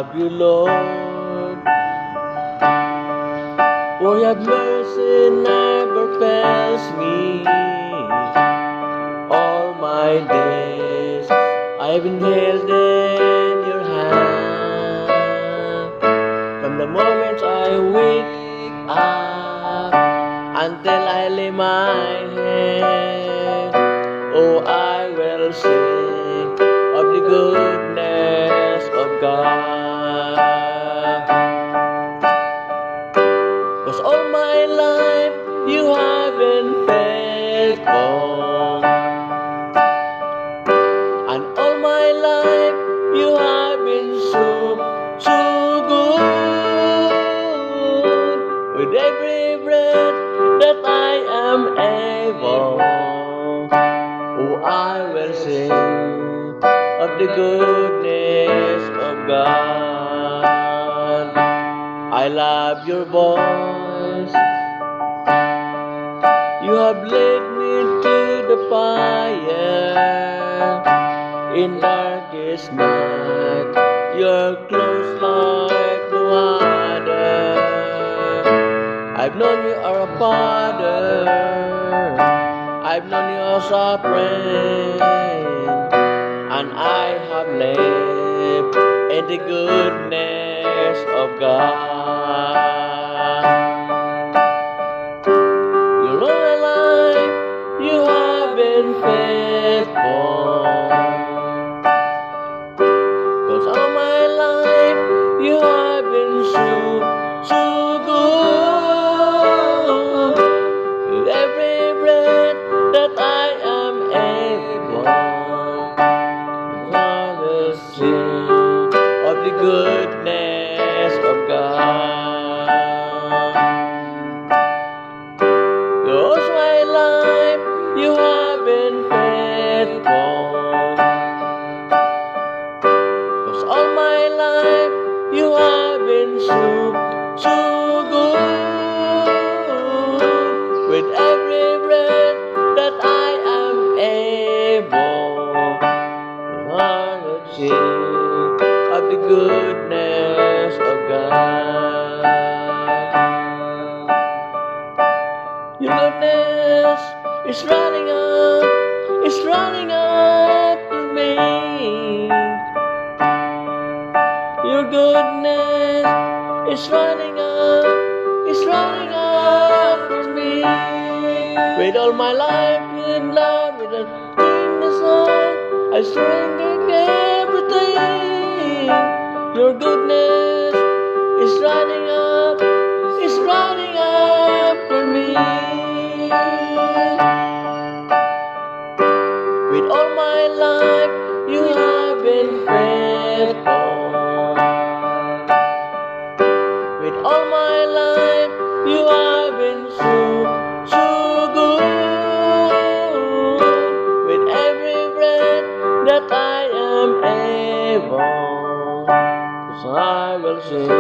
love you, Lord, for your mercy never fails me. All my days I've been held in your hand. From the moment I wake up until I lay my head, oh, I will sing of the goodness of God. 'Cause all my life you have been faithful, and all my life you have been so good. With every breath that I am able, oh, I will sing of the goodness of God. I love your voice. You have led me to the fire. In darkest night, you're close like no other. I've known you are a father, I've known you as a friend, and I have lived in the goodness of God. Your whole life you have been faithful, 'cause all my life you have been so good. With every breath that I am able, I will sing of the goodness of God. All my life you have been faithful, 'cause all my life you have been so good. With every breath that I am able, I will sing of the goodness of God. Your goodness is running up to me. Your goodness is running up to me. With all my life in love, with the goodness of, I surrender everything. Your goodness is running up to me. With all my life you have been faithful. With all my life you have been so good. With every breath that I am able, 'cause I will sing